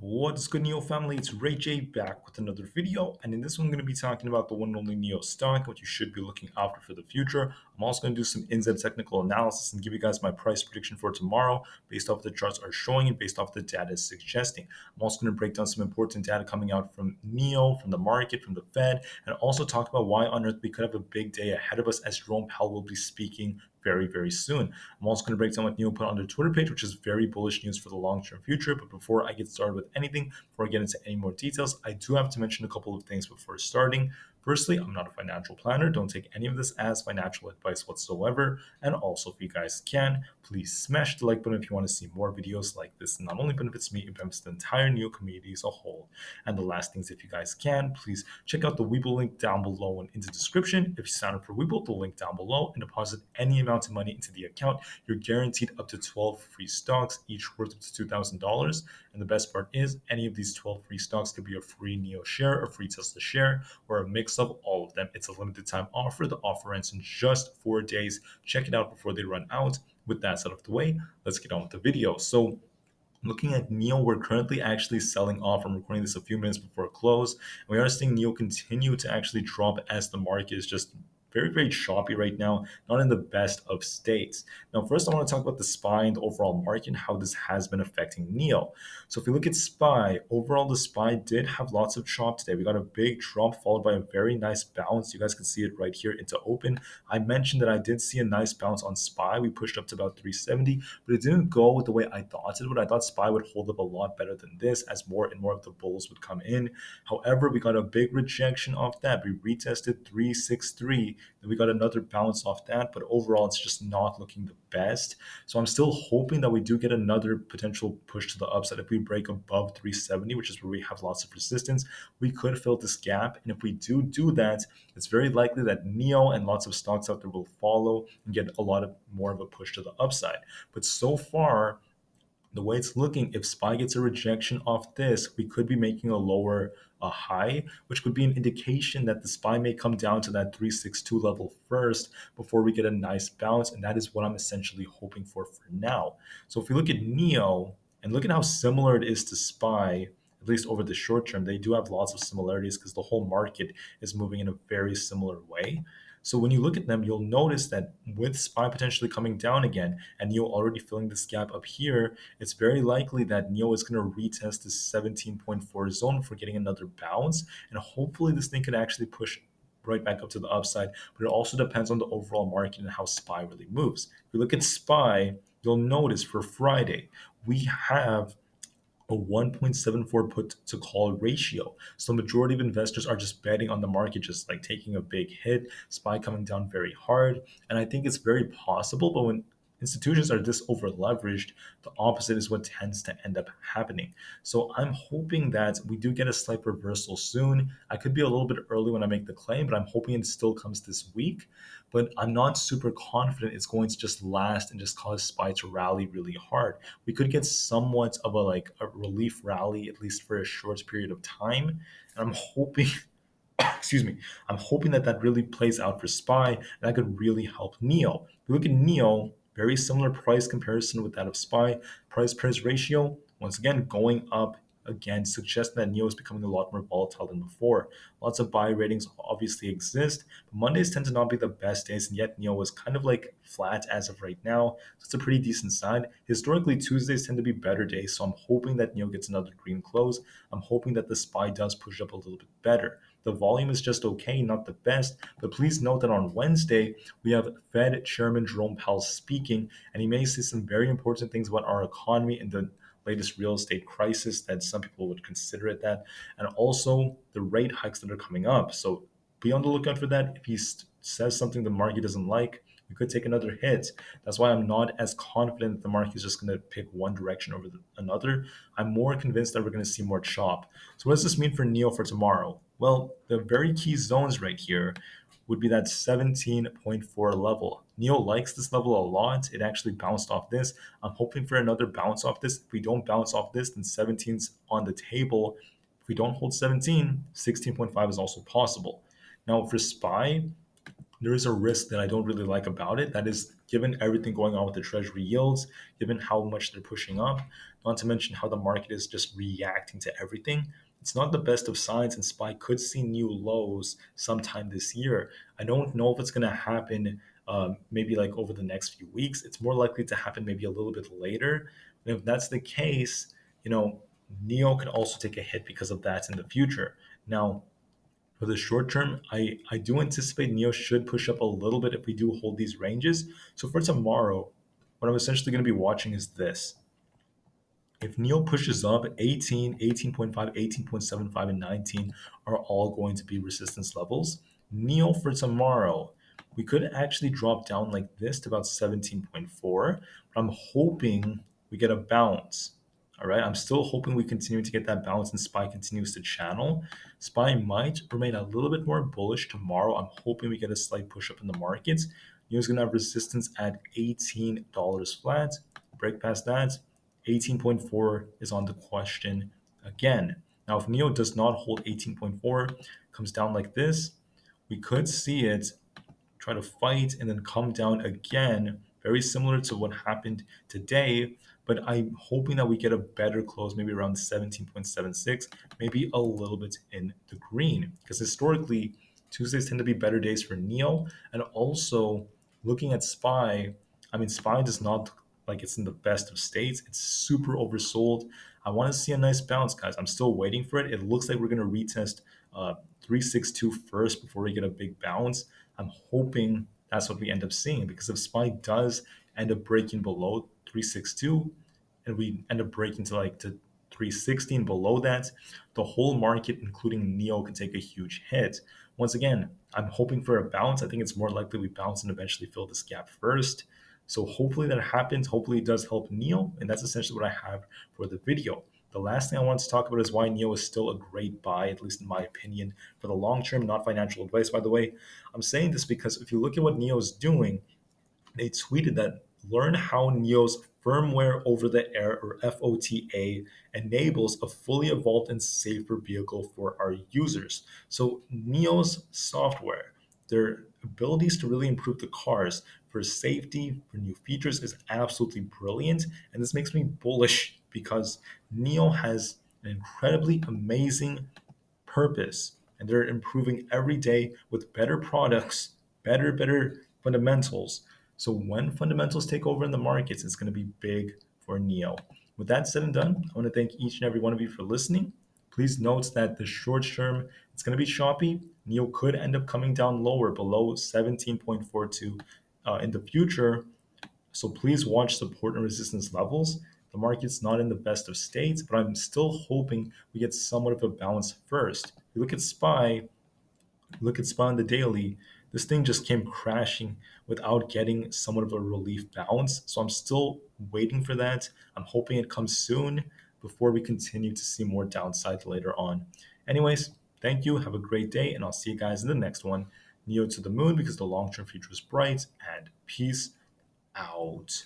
What's good, NIO family? It's Rey-Jay back with another video, and in this one, I'm going to be talking about the one and only NIO stock, what you should be looking after for the future. I'm also going to do some in-depth technical analysis and give you guys my price prediction for tomorrow based off the charts are showing and based off the data is suggesting. I'm also going to break down some important data coming out from NIO, from the market, from the Fed, and also talk about why on earth we could have a big day ahead of us as Jerome Powell will be speaking very soon. I'm also going to break down what NIO put on their Twitter page, which is very bullish news for the long-term future. But before I get started with anything, before I get into any more details, I do have to mention a couple of things before starting. Firstly, I'm not a financial planner. Don't take any of this as financial advice whatsoever. And also, if you guys can, please smash the like button if you want to see more videos like this. It not only benefits me, it benefits the entire NIO community as a whole. And the last things, if you guys can, please check out the Webull link down below and in the description. If you sign up for Webull, the link down below, and deposit any amount of money into the account, you're guaranteed up to 12 free stocks, each worth up to $2,000. And the best part is, any of these 12 free stocks could be a free NIO share, a free Tesla share, or a mix of all of them. It's a limited time offer. The offer ends in just 4 days. Check it out before they run out. With that out of the way, let's get on with the video. So looking at NIO, we're currently actually selling off. I'm recording this a few minutes before close. And we are seeing NIO continue to actually drop as the market is just very choppy right now, not in the best of states. Now, first, I want to talk about the SPY and the overall market and how this has been affecting NIO. So if you look at SPY, overall, the SPY did have lots of chop today. We got a big drop followed by a very nice bounce. You guys can see it right here into open. I mentioned that I did see a nice bounce on SPY. We pushed up to about 370, but it didn't go the way I thought it would. I thought SPY would hold up a lot better than this as more and more of the bulls would come in. However, we got a big rejection off that. We retested 363. Then we got another bounce off that, but overall, it's just not looking the best. So I'm still hoping that we do get another potential push to the upside. If we break above 370, which is where we have lots of resistance, we could fill this gap. And if we do that, it's very likely that NIO and lots of stocks out there will follow and get a lot of more of a push to the upside. But so far, the way it's looking, if SPY gets a rejection off this, we could be making a lower high, which could be an indication that the SPY may come down to that 362 level first before we get a nice bounce. And that is what I'm essentially hoping for now. So if we look at NIO and look at how similar it is to SPY, at least over the short term, they do have lots of similarities because the whole market is moving in a very similar way. So when you look at them, you'll notice that with SPY potentially coming down again and NIO already filling this gap up here, it's very likely that NIO is going to retest this 17.4 zone for getting another bounce. And hopefully this thing could actually push right back up to the upside. But it also depends on the overall market and how SPY really moves. If you look at SPY, you'll notice for Friday, we have a 1.74 put to call ratio. So the majority of investors are just betting on the market, just like taking a big hit, SPY coming down very hard. And I think it's very possible, but when institutions are this over leveraged, the opposite is what tends to end up happening. So I'm hoping that we do get a slight reversal soon. I could be a little bit early when I make the claim, but I'm hoping it still comes this week. But I'm not super confident it's going to just last and just cause SPY to rally really hard. We could get somewhat of a relief rally, at least for a short period of time. And I'm hoping excuse me, I'm hoping that really plays out for SPY, and that could really help NIO. If we look at NIO, very similar price comparison with that of SPY. Price ratio, once again, going up again, suggests that NIO is becoming a lot more volatile than before. Lots of buy ratings obviously exist, but Mondays tend to not be the best days, and yet NIO is kind of like flat as of right now. So it's a pretty decent sign. Historically, Tuesdays tend to be better days, so I'm hoping that NIO gets another green close. I'm hoping that the SPY does push up a little bit better. The volume is just okay, not the best, but please note that on Wednesday, we have Fed Chairman Jerome Powell speaking, and he may say some very important things about our economy and the latest real estate crisis that some people would consider it that, and also the rate hikes that are coming up. So be on the lookout for that. If he says something the market doesn't like, we could take another hit. That's why I'm not as confident that the market is just going to pick one direction over another. I'm more convinced that we're going to see more chop. So what does this mean for NIO for tomorrow? Well, the very key zones right here would be that 17.4 level. NIO likes this level a lot. It actually bounced off this. I'm hoping for another bounce off this. If we don't bounce off this, then 17's on the table. If we don't hold 17, 16.5 is also possible. Now for SPY, there is a risk that I don't really like about it. That is, given everything going on with the treasury yields, given how much they're pushing up, not to mention how the market is just reacting to everything. It's not the best of signs, and SPY could see new lows sometime this year. I don't know if it's going to happen maybe like over the next few weeks. It's more likely to happen maybe a little bit later. And if that's the case, you know, NIO can also take a hit because of that in the future. Now, for the short term, I do anticipate NIO should push up a little bit if we do hold these ranges. So for tomorrow, what I'm essentially going to be watching is this. If NIO pushes up, 18, 18.5, 18.75, and 19 are all going to be resistance levels. NIO for tomorrow, we could actually drop down like this to about 17.4. But I'm hoping we get a bounce. All right. I'm still hoping we continue to get that bounce and SPY continues to channel. SPY might remain a little bit more bullish tomorrow. I'm hoping we get a slight push up in the markets. NIO is going to have resistance at $18 flat. Break past that. 18.4 is on the question again. Now, if NIO does not hold 18.4, comes down like this, we could see it try to fight and then come down again, very similar to what happened today. But I'm hoping that we get a better close, maybe around 17.76, maybe a little bit in the green, because historically, Tuesdays tend to be better days for NIO. And also, looking at SPY, I mean, SPY does not look like it's in the best of states. It's super oversold. I want to see a nice bounce, guys. I'm still waiting for it. It looks like we're going to retest 362 first before we get a big bounce. I'm hoping that's what we end up seeing, because if SPY does end up breaking below 362 and we end up breaking to 316 below that, the whole market, including NIO, can take a huge hit. Once again, I'm hoping for a bounce. I think it's more likely we bounce and eventually fill this gap first. So hopefully that happens. Hopefully it does help NIO. And that's essentially what I have for the video. The last thing I want to talk about is why NIO is still a great buy, at least in my opinion, for the long term, not financial advice, by the way. I'm saying this because if you look at what NIO is doing, they tweeted that learn how NIO's firmware over the air, or FOTA, enables a fully evolved and safer vehicle for our users. So NIO's software, their abilities to really improve the cars for safety, for new features, is absolutely brilliant. And this makes me bullish because NIO has an incredibly amazing purpose, and they're improving every day with better products, better fundamentals. So when fundamentals take over in the markets, it's going to be big for NIO. With that said and done, I want to thank each and every one of you for listening. Please note that the short term, it's going to be choppy. NIO could end up coming down lower, below 17.42 in the future. So please watch support and resistance levels. The market's not in the best of states, but I'm still hoping we get somewhat of a bounce first. If you look at SPY on the daily, this thing just came crashing without getting somewhat of a relief bounce. So I'm still waiting for that. I'm hoping it comes soon before we continue to see more downside later on. Anyways, thank you. Have a great day, and I'll see you guys in the next one. NIO to the moon, because the long-term future is bright, and peace out.